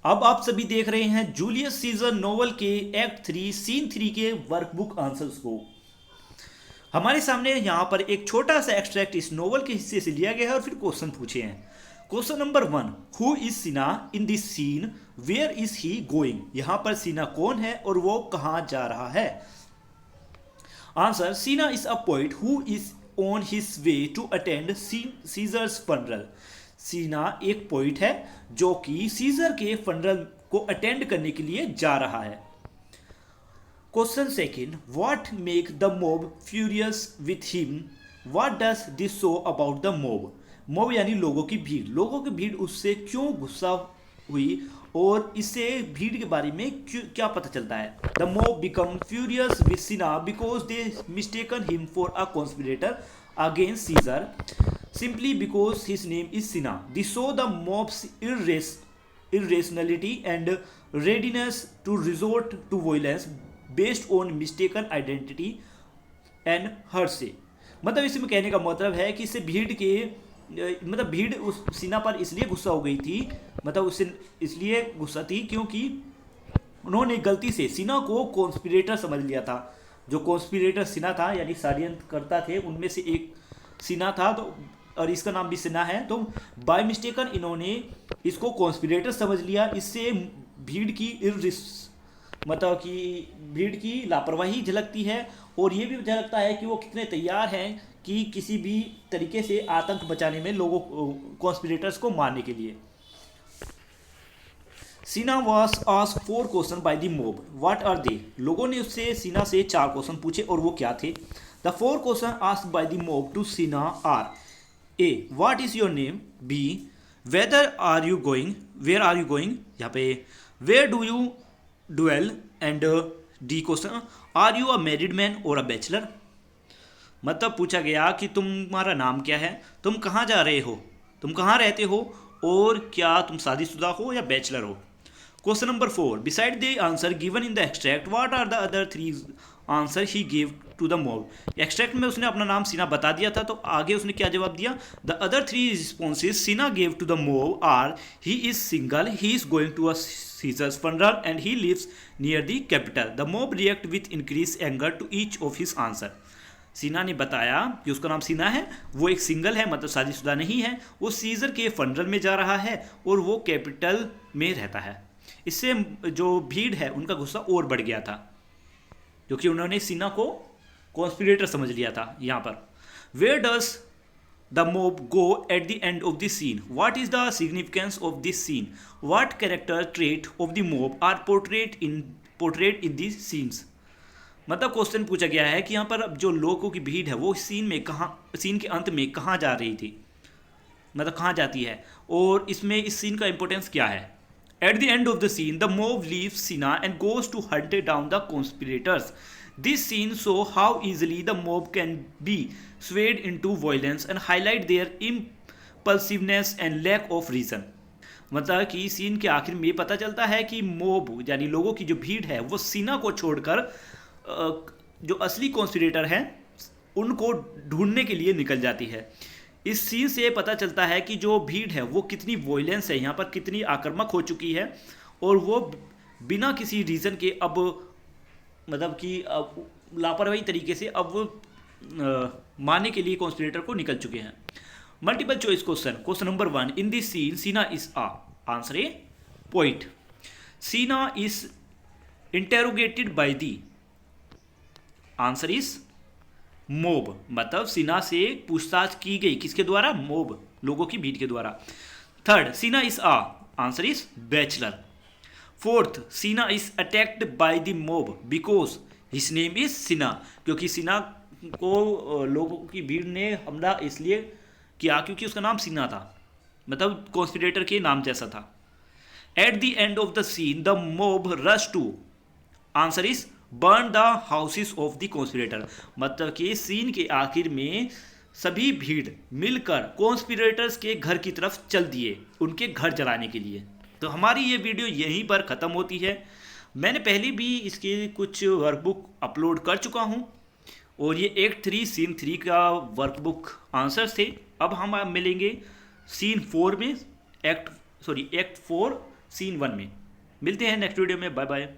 अब आप सभी देख रहे हैं जूलियस सीजर नोवेल के एक्ट 3 सीन 3 के वर्कबुक आंसर्स को। हमारे सामने यहाँ पर एक छोटा सा एक्सट्रैक्ट इस नोवेल के हिस्से से लिया गया है और फिर क्वेश्चन पूछे हैं। Question number 1, who is Cinna in this scene, where is he going. यहाँ पर सीना कौन है और वो कहाँ जा रहा है। Answer, Cinna is a poet who is on his way to attend Caesar's funeral. Cinna एक पोइट है जो कि सीजर के फनरल को अटेंड करने के लिए जा रहा है। Question second, what make the mob furious with him, what does this show about the mob. Mob यानी लोगों की भीड़, लोगों की भीड़ उससे क्यों गुस्सा हुई और इससे भीड़ के बारे में क्या पता चलता है। The mob become furious with Cinna because they mistaken him for a conspirator against Caesar simply because his name is Sina. This show the mob's irrationality and readiness to resort to violence based on mistaken identity and hearsay. मतलब इसमें कहने का मतलब है कि इससे भीड़ के मतलब भीड़ उस सीना पर इसलिए गुस्सा हो गई थी, मतलब उससे इसलिए गुस्सा थी क्योंकि उन्होंने गलती से सीना को कॉन्स्पिरेटर समझ लिया था। जो कॉन्स्पिरेटर सीना था यानी षड्यंत्रकर्ता थे उनमें से एक सीना था, तो और इसका नाम भी सिन्हा है। तो बाय मिस्टेकन इन्होंने इसको कॉन्स्पिरेटर समझ लिया। इससे भीड़ की मतलब कि भीड़ की लापरवाही झलकती है और ये भी झलकता है कि वो कितने तैयार हैं कि किसी भी तरीके से आतंक बचाने में लोगों कॉन्स्पिरेटर्स को मारने के लिए। Cinna was asked 4 question by the mob, what are they. लोगों ने उससे सीना से 4 क्वेश्चन पूछे और वो क्या थे। The 4 question asked by the mob to Cinna are: A, what is your name? B, whether are you going? Where are you going? यहाँ पे where do you dwell? And D question, are you a married man or a bachelor? मतलब पूछा गया कि तुम्हारा नाम क्या है, तुम कहाँ जा रहे हो, तुम कहाँ रहते हो और क्या तुम शादीशुदा हो या बैचलर हो। Question number 4, beside the answer given in the extract what are the other 3 answer he give to the mob. Extract में उसने अपना नाम सीना बता दिया था, तो आगे उसने क्या जवाब दिया। The other 3 responses Cinna gave to the mob are: he is single, he is going to a Caesar's funeral and he lives near the capital. The mob react with increase anger to each of his answer. Cinna ने बताया कि उसका नाम सीना है, वो एक single है मतलब शादीशुदा नहीं है, वो सीजर के फनरल में जा रहा है और वो कैपिटल में रहता है। इससे जो भीड़ है उनका गुस्सा और बढ़ गया था क्योंकि उन्होंने सीना को कॉन्स्पिरेटर समझ लिया था। यहाँ पर where does the mob go at the end of the scene, what is the significance of this scene, what character trait of the mob are portrait in this scenes. मतलब क्वेश्चन पूछा गया है कि यहाँ पर जो लोगों की भीड़ है वो सीन में कहाँ, सीन के अंत में कहाँ जा रही थी, मतलब कहाँ जाती है और इसमें इस सीन का इंपॉर्टेंस क्या है। At the end of the scene, the mob leaves Sina and goes to hunt down the conspirators. This scene shows how easily the mob can be swayed into violence and highlight their impulsiveness and lack of reason. मतलब कि scene के आखिर में पता चलता है कि mob यानी लोगों की जो भीड़ है वो सीना को छोड़कर जो असली कॉन्स्पिरेटर हैं उनको ढूंढने के लिए निकल जाती है। इस सीन से पता चलता है कि जो भीड़ है वो कितनी वॉयलेंस है, यहाँ पर कितनी आक्रामक हो चुकी है और वो बिना किसी रीज़न के अब मतलब कि लापरवाही तरीके से अब मारने के लिए कॉन्स्पिरेटर को निकल चुके हैं। Multiple choice question. Question number 1, in this scene Cinna is a, answer a poet. Cinna is interrogated by the, answer is mob. मतलब सीना से पूछताछ की गई किसके द्वारा, मोब, लोगों की भीड़ के द्वारा। Third, Cinna is a, answer is bachelor. Fourth, Cinna is attacked by the mob because his name is Cinna, क्योंकि सीना को लोगों की भीड़ ने हमला इसलिए किया क्योंकि उसका नाम सीना था, मतलब कॉन्स्पिरेटर के नाम जैसा था। At the end of the scene the mob rush to, answer is burn the houses of the conspirator. मतलब कि सीन के आखिर में सभी भीड़ मिलकर कॉन्स्पिरेटर्स के घर की तरफ चल दिए उनके घर जलाने के लिए। तो हमारी ये वीडियो यहीं पर ख़त्म होती है। मैंने पहले भी इसके कुछ वर्कबुक अपलोड कर चुका हूँ और ये एक्ट 3 सीन 3 का वर्कबुक आंसर्स थे। अब हम मिलेंगे सीन 4 में, एक्ट 4 सीन 1 में। मिलते हैं नेक्स्ट वीडियो में, बाय बाय।